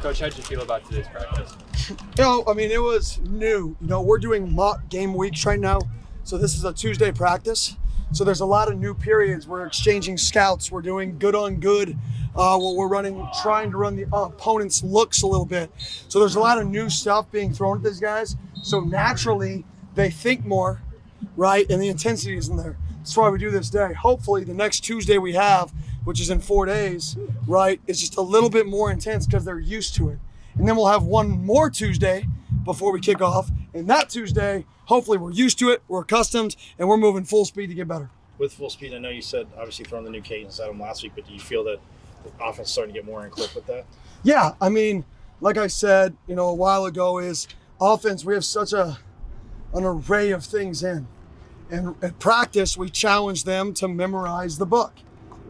Coach, how'd you feel about today's practice? I mean, it was new. We're doing mock game weeks right now. So this is a Tuesday practice. So there's a lot of new periods. We're exchanging scouts. We're doing good on good. We're trying to run the opponent's looks a little bit. So there's a lot of new stuff being thrown at these guys. So naturally, they think more, right? And the intensity isn't there. That's why we do this day. Hopefully, the next Tuesday we have, which is in 4 days, right, is just a little bit more intense because they're used to it. And then we'll have one more Tuesday before we kick off. And that Tuesday, hopefully we're used to it, we're accustomed, and we're moving full speed to get better. With full speed, I know you said obviously throwing the new cadence at them last week, but do you feel that the offense is starting to get more in click with that? Yeah, I mean, like I said, a while ago, is offense, we have such an array of things in. And at practice, we challenge them to memorize the book.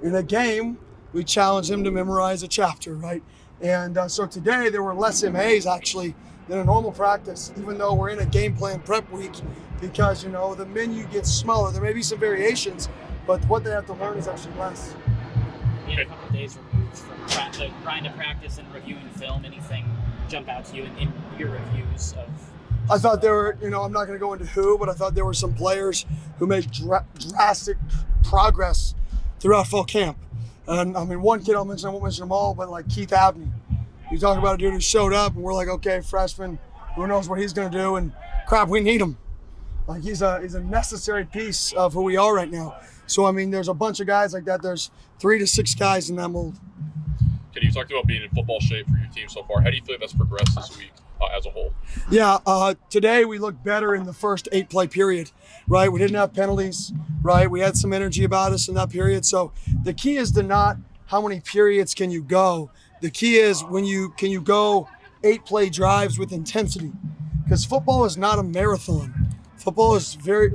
In a game, we challenge them to memorize a chapter, right? And so today, there were less MAs actually than a normal practice, even though we're in a game plan prep week, because, the menu gets smaller. There may be some variations, but what they have to learn is actually less. A couple of days removed from the grind of practice and reviewing film, anything jump out to you in your reviews of? I thought there were, I'm not going to go into who, but I thought there were some players who made drastic progress throughout fall camp. And I mean, one kid I won't mention them all, but like Keith Abney. You talk about a dude who showed up and we're like, okay, freshman, who knows what he's going to do, and crap, we need him. Like he's a necessary piece of who we are right now. So, I mean, there's a bunch of guys like that. There's 3 to 6 guys in that mold. Can you talk about being in football shape for your team so far? How do you feel that's progressed this week as a whole? Yeah, today we looked better in the first 8-play period, right? We didn't have penalties, right? We had some energy about us in that period. So the key is to not how many periods can you go. The key is can you go 8-play drives with intensity, because football is not a marathon. Football is very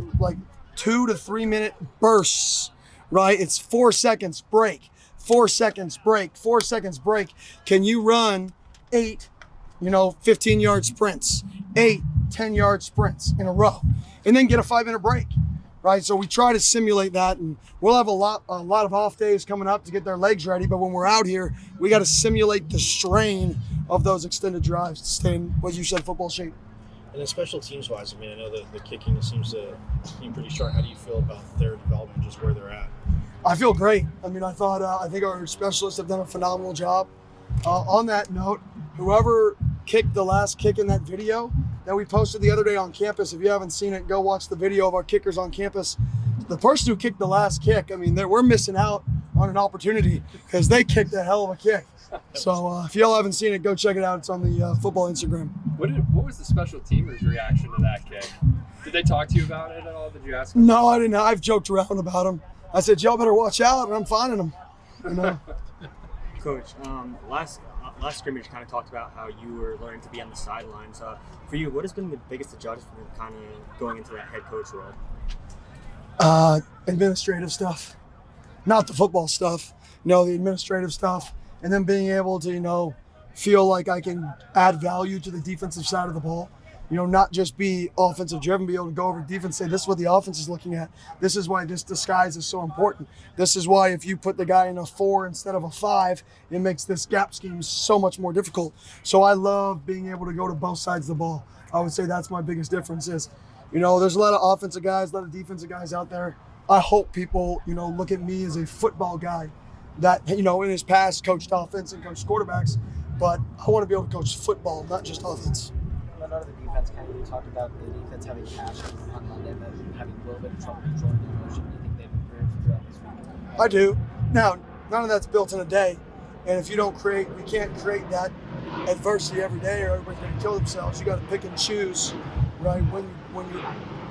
2 to 3 minute bursts, right? It's 4 seconds break, 4 seconds break, 4 seconds break. Can you run 8, 15-yard sprints, 8, 10-yard sprints in a row, and then get a 5-minute break, right? So we try to simulate that, and we'll have a lot of off days coming up to get their legs ready. But when we're out here, we got to simulate the strain of those extended drives to stay in what you said, football shape. And then special teams wise, I mean, I know that the kicking seems to be pretty sharp. How do you feel about their development, just where they're at? I feel great. I mean, I think our specialists have done a phenomenal job. On that note, whoever kicked the last kick in that video that we posted the other day on campus, if you haven't seen it, go watch the video of our kickers on campus. The person who kicked the last kick, I mean, we're missing out on an opportunity because they kicked a hell of a kick. So if y'all haven't seen it, go check it out. It's on the football Instagram. What was the special teamers' reaction to that kick? Did they talk to you about it at all? Did you ask them? No, I didn't. I've joked around about them. I said, y'all better watch out, and I'm finding them. Coach, last scrimmage kind of talked about how you were learning to be on the sidelines. For you, what has been the biggest adjustment kind of going into that head coach role? Administrative stuff, not the football stuff. The administrative stuff, and then being able to, feel like I can add value to the defensive side of the ball. Not just be offensive driven, be able to go over defense, say, this is what the offense is looking at. This is why this disguise is so important. This is why if you put the guy in a 4 instead of a 5, it makes this gap scheme so much more difficult. So I love being able to go to both sides of the ball. I would say that's my biggest difference is, there's a lot of offensive guys, a lot of defensive guys out there. I hope people, look at me as a football guy that, in his past coached offense and coached quarterbacks, but I want to be able to coach football, not just offense. Out of the defense, kind of you talked about the defense having passion on Monday, but having a little bit of trouble controlling the emotion. Do you think they've improved throughout this week? I do. Now, none of that's built in a day, and if you can't create that adversity every day, or everybody's going to kill themselves. You got to pick and choose, right? When you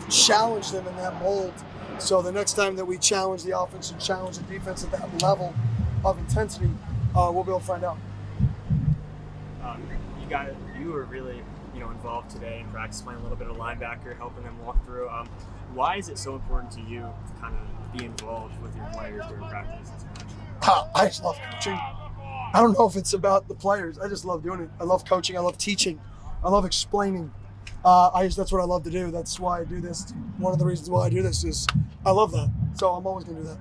challenge them in that mold. So the next time that we challenge the offense and challenge the defense at that level of intensity, we'll be able to find out. You were really involved today in practice, playing a little bit of linebacker, helping them walk through. Why is it so important to you to kind of be involved with your players during practice? I just love coaching. I don't know if it's about the players. I just love doing it. I love coaching. I love teaching. I love explaining. That's what I love to do. That's why I do this. One of the reasons why I do this is I love that. So I'm always going to do that.